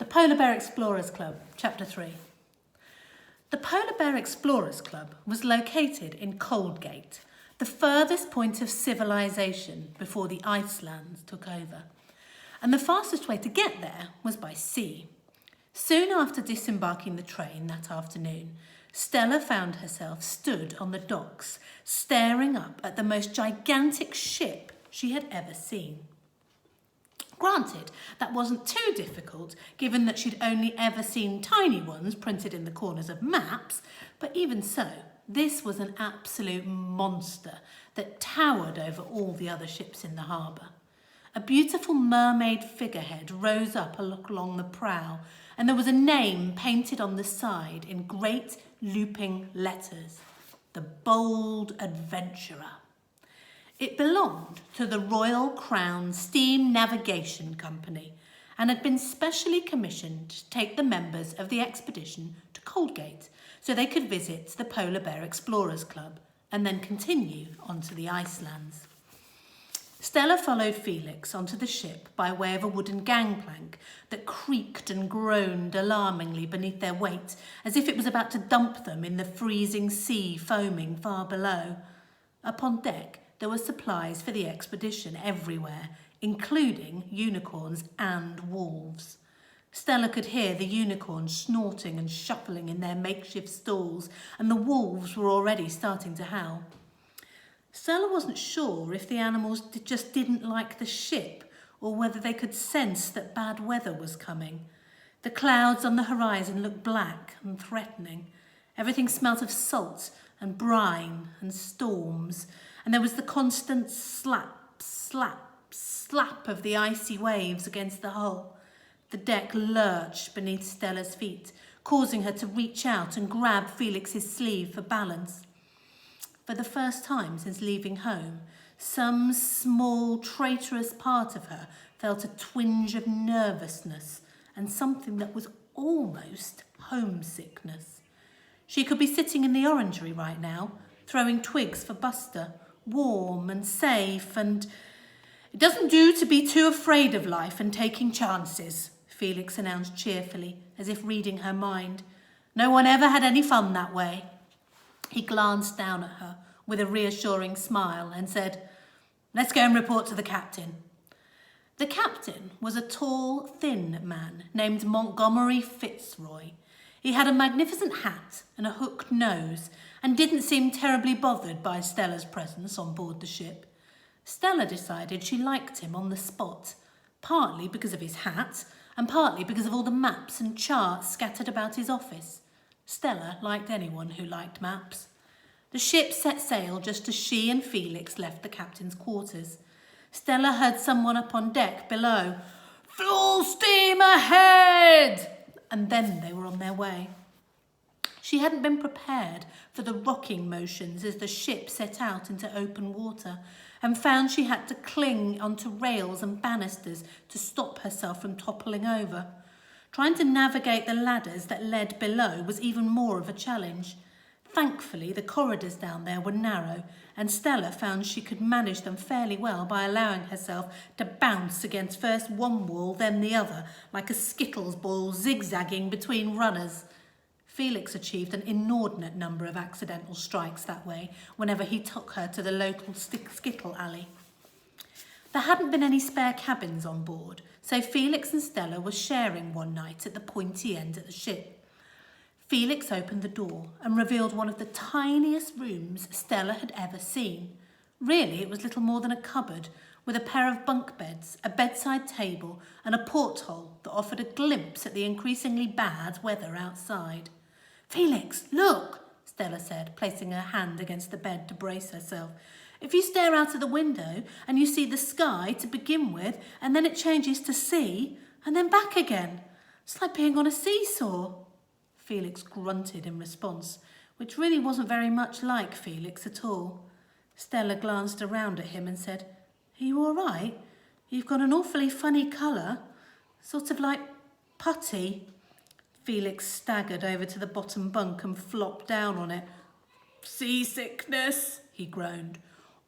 Polar Bear Explorers Club, Chapter 3. The Polar Bear Explorers Club was located in Coldgate, the furthest point of civilization before the Icelands took over. And the fastest way to get there was by sea. Soon after disembarking the train that afternoon, Stella found herself stood on the docks, staring up at the most gigantic ship she had ever seen. Granted, that wasn't too difficult, given that she'd only ever seen tiny ones printed in the corners of maps, but even so, this was an absolute monster that towered over all the other ships in the harbour. A beautiful mermaid figurehead rose up along the prow, and there was a name painted on the side in great looping letters: The Bold Adventurer. It belonged to the Royal Crown Steam Navigation Company and had been specially commissioned to take the members of the expedition to Coldgate so they could visit the Polar Bear Explorers Club and then continue on to the Icelands. Stella followed Felix onto the ship by way of a wooden gangplank that creaked and groaned alarmingly beneath their weight, as if it was about to dump them in the freezing sea foaming far below. Upon deck, there were supplies for the expedition everywhere, including unicorns and wolves. Stella could hear the unicorns snorting and shuffling in their makeshift stalls, and the wolves were already starting to howl. Stella wasn't sure if the animals just didn't like the ship or whether they could sense that bad weather was coming. The clouds on the horizon looked black and threatening. Everything smelt of salt and brine and storms, and there was the constant slap, slap, slap of the icy waves against the hull. The deck lurched beneath Stella's feet, causing her to reach out and grab Felix's sleeve for balance. For the first time since leaving home, some small, traitorous part of her felt a twinge of nervousness and something that was almost homesickness. She could be sitting in the orangery right now, throwing twigs for Buster, warm and safe, and "It doesn't do to be too afraid of life and taking chances," Felix announced cheerfully, as if reading her mind. "No one ever had any fun that way." He glanced down at her with a reassuring smile and said, "Let's go and report to the captain." The captain was a tall, thin man named Montgomery Fitzroy. He had a magnificent hat and a hooked nose and didn't seem terribly bothered by Stella's presence on board the ship. Stella decided she liked him on the spot, partly because of his hat and partly because of all the maps and charts scattered about his office. Stella liked anyone who liked maps. The ship set sail just as she and Felix left the captain's quarters. Stella heard someone up on deck below. "Full steam ahead!" And then they were on their way. She hadn't been prepared for the rocking motions as the ship set out into open water, and found she had to cling onto rails and banisters to stop herself from toppling over. Trying to navigate the ladders that led below was even more of a challenge. Thankfully, the corridors down there were narrow, and Stella found she could manage them fairly well by allowing herself to bounce against first one wall, then the other, like a Skittles ball zigzagging between runners. Felix achieved an inordinate number of accidental strikes that way whenever he took her to the local skittle alley. There hadn't been any spare cabins on board, so Felix and Stella were sharing one night at the pointy end of the ship. Felix opened the door and revealed one of the tiniest rooms Stella had ever seen. Really, it was little more than a cupboard, with a pair of bunk beds, a bedside table, and a porthole that offered a glimpse at the increasingly bad weather outside. "Felix, look," Stella said, placing her hand against the bed to brace herself. "If you stare out of the window and you see the sky to begin with, and then it changes to sea, and then back again. It's like being on a seesaw." Felix grunted in response, which really wasn't very much like Felix at all. Stella glanced around at him and said, "Are you all right? You've got an awfully funny colour, sort of like putty." Felix staggered over to the bottom bunk and flopped down on it. "Seasickness," he groaned.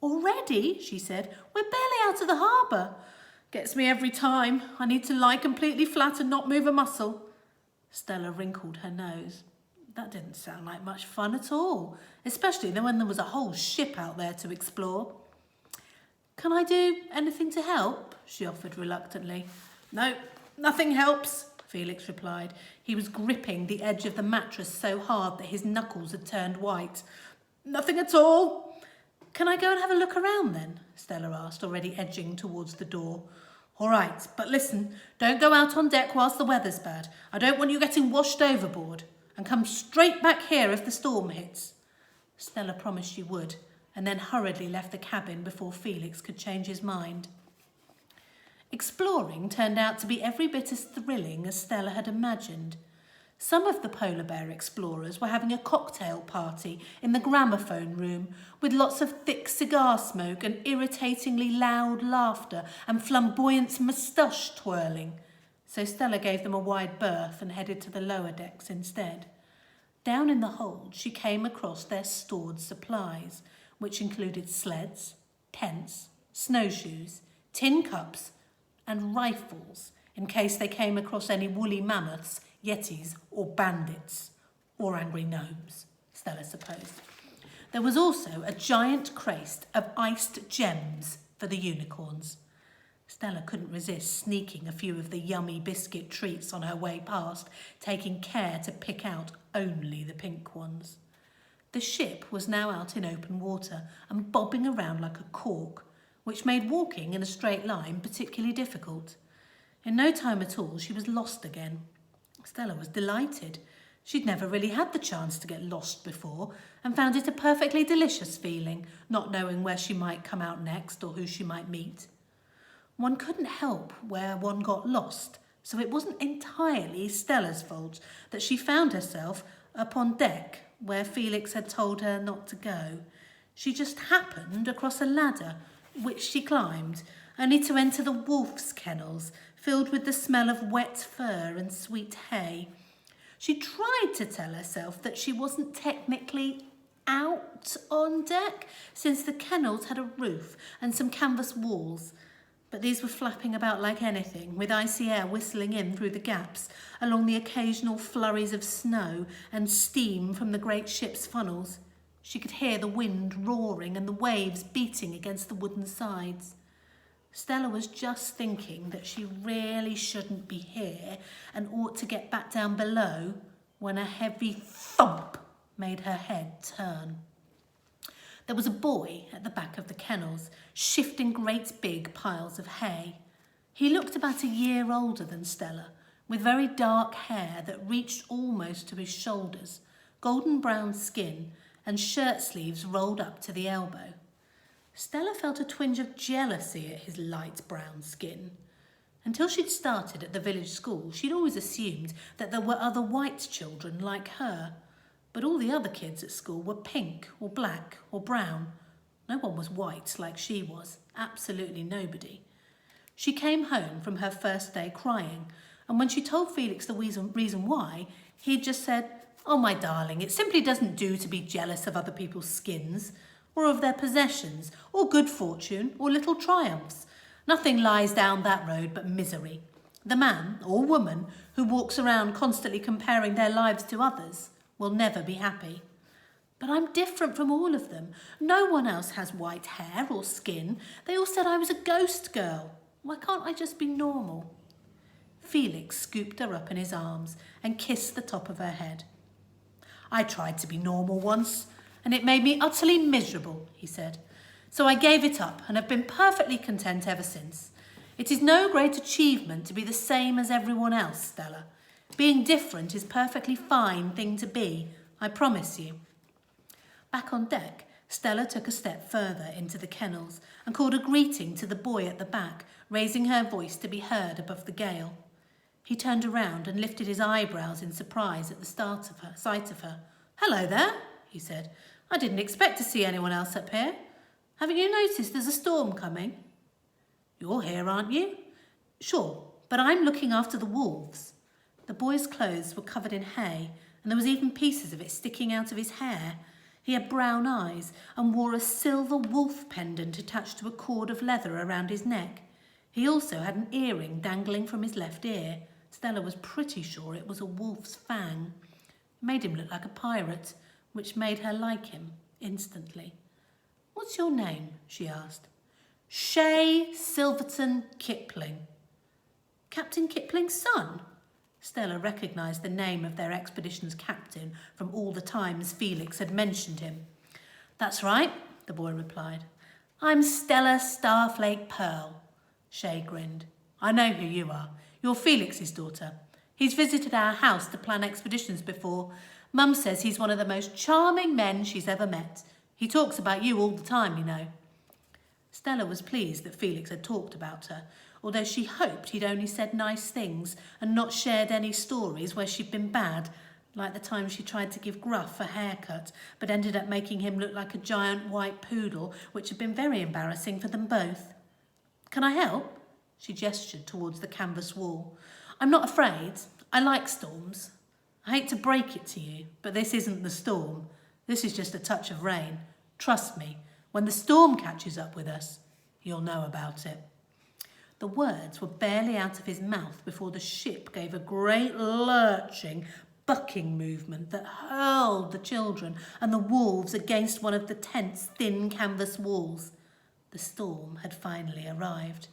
"Already?" she said. "We're barely out of the harbour." Gets me every time. I need to lie completely flat and not move a muscle. Stella wrinkled her nose. That didn't sound like much fun at all, especially when there was a whole ship out there to explore. Can I do anything to help? She offered reluctantly. No, nothing helps, Felix replied. He was gripping the edge of the mattress so hard that his knuckles had turned white. Nothing at all. Can I go and have a look around then? Stella asked, already edging towards the door. All right, but listen, don't go out on deck whilst the weather's bad. I don't want you getting washed overboard. And come straight back here if the storm hits. Stella promised she would, and then hurriedly left the cabin before Felix could change his mind. Exploring turned out to be every bit as thrilling as Stella had imagined. Some of the polar bear explorers were having a cocktail party in the gramophone room with lots of thick cigar smoke and irritatingly loud laughter and flamboyant moustache twirling. So Stella gave them a wide berth and headed to the lower decks instead. Down in the hold, she came across their stored supplies, which included sleds, tents, snowshoes, tin cups, and rifles in case they came across any woolly mammoths, yetis, or bandits, or angry gnomes, Stella supposed. There was also a giant crate of iced gems for the unicorns. Stella couldn't resist sneaking a few of the yummy biscuit treats on her way past, taking care to pick out only the pink ones. The ship was now out in open water and bobbing around like a cork, which made walking in a straight line particularly difficult. In no time at all, she was lost again. Stella was delighted. She'd never really had the chance to get lost before and found it a perfectly delicious feeling, not knowing where she might come out next or who she might meet. One couldn't help where one got lost, so it wasn't entirely Stella's fault that she found herself up on deck where Felix had told her not to go. She just happened across a ladder, which she climbed, only to enter the wolf's kennels, filled with the smell of wet fur and sweet hay. She tried to tell herself that she wasn't technically out on deck, since the kennels had a roof and some canvas walls, but these were flapping about like anything, with icy air whistling in through the gaps, along the occasional flurries of snow and steam from the great ship's funnels. She could hear the wind roaring and the waves beating against the wooden sides. Stella was just thinking that she really shouldn't be here and ought to get back down below when a heavy thump made her head turn. There was a boy at the back of the kennels, shifting great big piles of hay. He looked about a year older than Stella, with very dark hair that reached almost to his shoulders, golden brown skin, and shirt sleeves rolled up to the elbow. Stella felt a twinge of jealousy at his light brown skin. Until she'd started at the village school, she'd always assumed that there were other white children like her. But all the other kids at school were pink or black or brown. No one was white like she was, absolutely nobody. She came home from her first day crying, and when she told Felix the reason why, he'd just said, "Oh, my darling, it simply doesn't do to be jealous of other people's skins, or of their possessions, or good fortune, or little triumphs. Nothing lies down that road but misery. The man or woman who walks around constantly comparing their lives to others will never be happy. But I'm different from all of them. No one else has white hair or skin. They all said I was a ghost girl. Why can't I just be normal?" Felix scooped her up in his arms and kissed the top of her head. "I tried to be normal once, and it made me utterly miserable," he said. "So I gave it up and have been perfectly content ever since. It is no great achievement to be the same as everyone else, Stella. Being different is a perfectly fine thing to be, I promise you." Back on deck, Stella took a step further into the kennels and called a greeting to the boy at the back, raising her voice to be heard above the gale. He turned around and lifted his eyebrows in surprise at the sight of her. "Hello there," he said. "I didn't expect to see anyone else up here. Haven't you noticed there's a storm coming?" "You're here, aren't you?" "Sure, but I'm looking after the wolves." The boy's clothes were covered in hay, and there was even pieces of it sticking out of his hair. He had brown eyes and wore a silver wolf pendant attached to a cord of leather around his neck. He also had an earring dangling from his left ear. Stella was pretty sure it was a wolf's fang. It made him look like a pirate, which made her like him instantly. "What's your name?" she asked. "Shay Silverton Kipling." "Captain Kipling's son?" Stella recognised the name of their expedition's captain from all the times Felix had mentioned him. "That's right," the boy replied. "I'm Stella Starflake Pearl." Shay grinned. "I know who you are. You're Felix's daughter. He's visited our house to plan expeditions before. Mum says he's one of the most charming men she's ever met. He talks about you all the time, you know." Stella was pleased that Felix had talked about her, although she hoped he'd only said nice things and not shared any stories where she'd been bad, like the time she tried to give Gruff a haircut but ended up making him look like a giant white poodle, which had been very embarrassing for them both. "Can I help?" She gestured towards the canvas wall. "I'm not afraid. I like storms. I hate to break it to you, but this isn't the storm. This is just a touch of rain. Trust me, when the storm catches up with us, you'll know about it." The words were barely out of his mouth before the ship gave a great lurching, bucking movement that hurled the children and the wolves against one of the tent's thin canvas walls. The storm had finally arrived.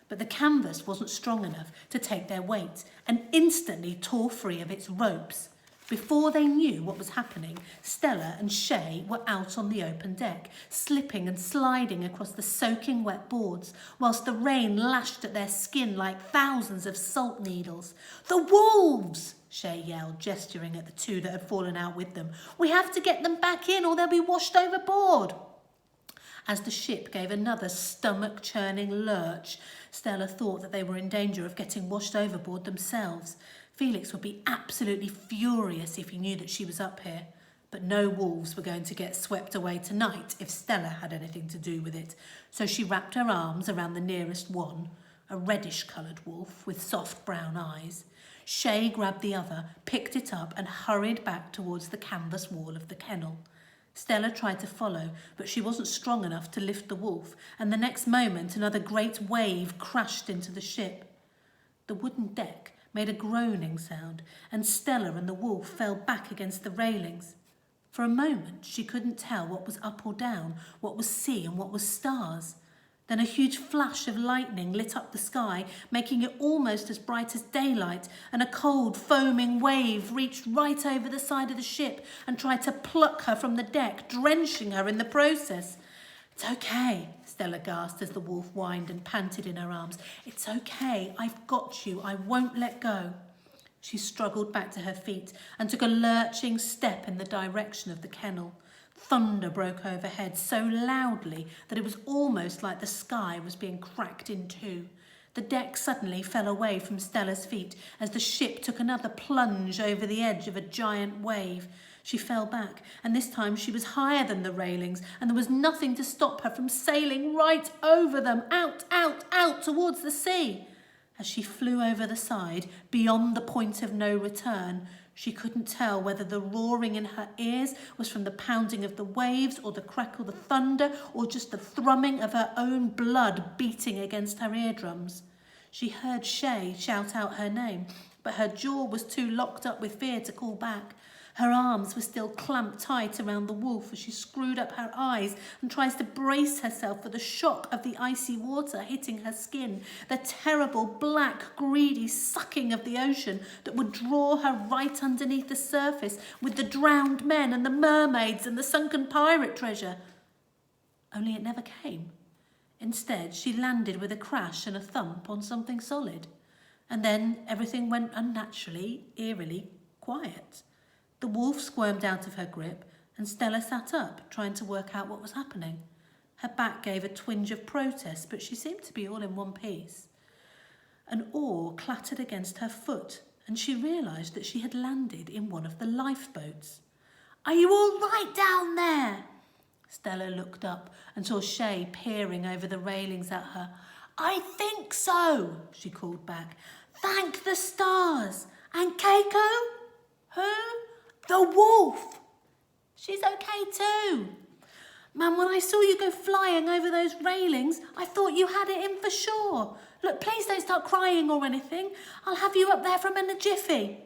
But the canvas wasn't strong enough to take their weight and instantly tore free of its ropes. Before they knew what was happening, Stella and Shay were out on the open deck, slipping and sliding across the soaking wet boards, whilst the rain lashed at their skin like thousands of salt needles. "The wolves!" Shay yelled, gesturing at the two that had fallen out with them. "We have to get them back in or they'll be washed overboard." As the ship gave another stomach-churning lurch, Stella thought that they were in danger of getting washed overboard themselves. Felix would be absolutely furious if he knew that she was up here. But no wolves were going to get swept away tonight if Stella had anything to do with it. So she wrapped her arms around the nearest one, a reddish-coloured wolf with soft brown eyes. Shay grabbed the other, picked it up and hurried back towards the canvas wall of the kennel. Stella tried to follow, but she wasn't strong enough to lift the wolf, and the next moment another great wave crashed into the ship. The wooden deck made a groaning sound, and Stella and the wolf fell back against the railings. For a moment she couldn't tell what was up or down, what was sea and what was stars. Then a huge flash of lightning lit up the sky, making it almost as bright as daylight, and a cold, foaming wave reached right over the side of the ship and tried to pluck her from the deck, drenching her in the process. "It's okay," Stella gasped as the wolf whined and panted in her arms. "It's okay, I've got you, I won't let go." She struggled back to her feet and took a lurching step in the direction of the kennel. Thunder broke overhead so loudly that it was almost like the sky was being cracked in two. The deck suddenly fell away from Stella's feet as the ship took another plunge over the edge of a giant wave. She fell back, and this time she was higher than the railings, and there was nothing to stop her from sailing right over them, out, towards the sea. As she flew over the side, beyond the point of no return, she couldn't tell whether the roaring in her ears was from the pounding of the waves or the crackle of thunder or just the thrumming of her own blood beating against her eardrums. She heard Shay shout out her name, but her jaw was too locked up with fear to call back. Her arms were still clamped tight around the wolf as she screwed up her eyes and tries to brace herself for the shock of the icy water hitting her skin, the terrible, black, greedy sucking of the ocean that would draw her right underneath the surface with the drowned men and the mermaids and the sunken pirate treasure. Only it never came. Instead, she landed with a crash and a thump on something solid. And then everything went unnaturally, eerily quiet. The wolf squirmed out of her grip, and Stella sat up, trying to work out what was happening. Her back gave a twinge of protest, but she seemed to be all in one piece. An oar clattered against her foot, and she realised that she had landed in one of the lifeboats. "Are you all right down there?" Stella looked up and saw Shay peering over the railings at her. "I think so," she called back. "Thank the stars. And Keiko?" "Who?" "The wolf." "She's okay too." "Mum, when I saw you go flying over those railings, I thought you had it in for sure. Look, please don't start crying or anything. I'll have you up there from in a jiffy.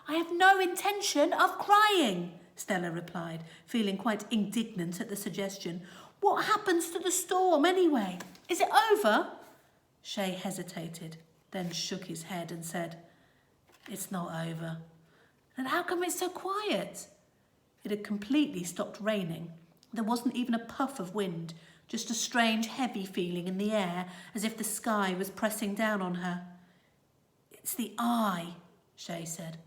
I have no intention of crying, Stella replied, feeling quite indignant at the suggestion. What happens to the storm anyway? Is it over? Shay hesitated, then shook his head and said, It's not over. Then how come it's so quiet? It had completely stopped raining. There wasn't even a puff of wind, just a strange heavy feeling in the air, as if the sky was pressing down on her. It's the eye, Shay said.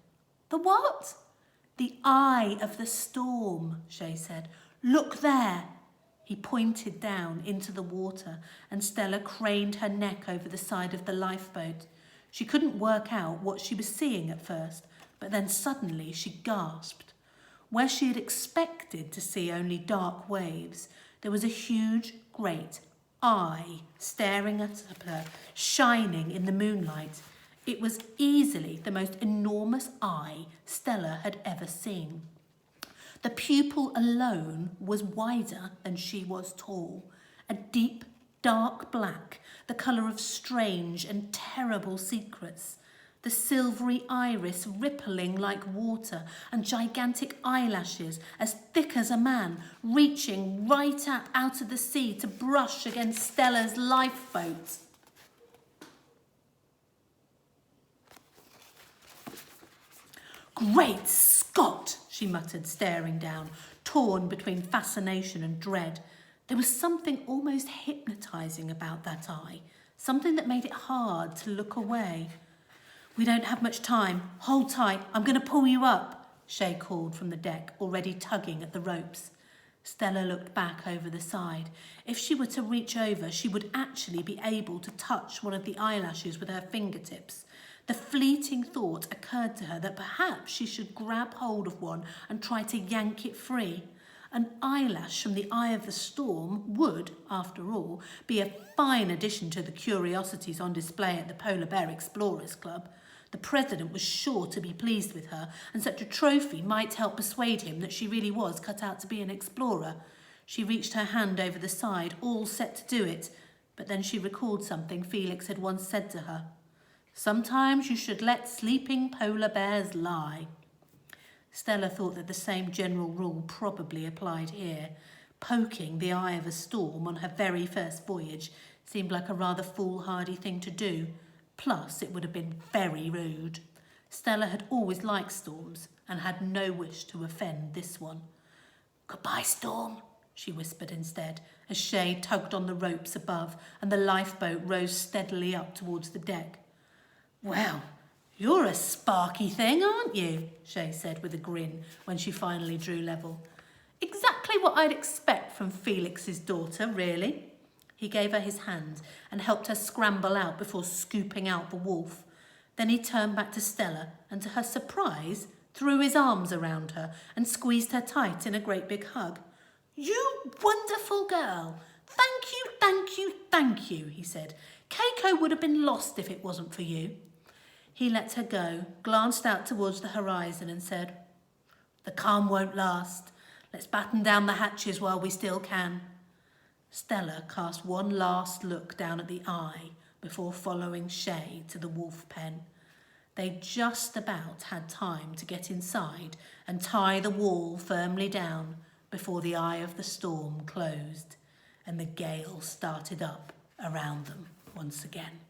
The what? The eye of the storm, Shay said. Look there. He pointed down into the water, and Stella craned her neck over the side of the lifeboat. She couldn't work out what she was seeing at first, but then suddenly she gasped. Where she had expected to see only dark waves, there was a huge, great eye staring at her, shining in the moonlight. It was easily the most enormous eye Stella had ever seen. The pupil alone was wider than she was tall, a deep, dark black, the colour of strange and terrible secrets. The silvery iris rippling like water, and gigantic eyelashes as thick as a man, reaching right up out of the sea to brush against Stella's lifeboat. Great Scott, she muttered, staring down, torn between fascination and dread. There was something almost hypnotising about that eye, something that made it hard to look away. We don't have much time. Hold tight. I'm going to pull you up, Shay called from the deck, already tugging at the ropes. Stella looked back over the side. If she were to reach over, she would actually be able to touch one of the eyelashes with her fingertips. The fleeting thought occurred to her that perhaps she should grab hold of one and try to yank it free. An eyelash from the eye of the storm would, after all, be a fine addition to the curiosities on display at the Polar Bear Explorers Club. The president was sure to be pleased with her, and such a trophy might help persuade him that she really was cut out to be an explorer. She reached her hand over the side, all set to do it, but then she recalled something Felix had once said to her. Sometimes you should let sleeping polar bears lie. Stella thought that the same general rule probably applied here. Poking the eye of a storm on her very first voyage seemed like a rather foolhardy thing to do. Plus, it would have been very rude. Stella had always liked storms and had no wish to offend this one. Goodbye, storm, she whispered instead, as Shay tugged on the ropes above and the lifeboat rose steadily up towards the deck. Well, you're a sparky thing, aren't you? Shay said with a grin when she finally drew level. Exactly what I'd expect from Felix's daughter, really. He gave her his hand and helped her scramble out before scooping out the wolf. Then he turned back to Stella and, to her surprise, threw his arms around her and squeezed her tight in a great big hug. You wonderful girl! Thank you, thank you, thank you, he said. Keiko would have been lost if it wasn't for you. He let her go, glanced out towards the horizon and said, The calm won't last. Let's batten down the hatches while we still can. Stella cast one last look down at the eye before following Shay to the wolf pen. They just about had time to get inside and tie the wall firmly down before the eye of the storm closed and the gale started up around them once again.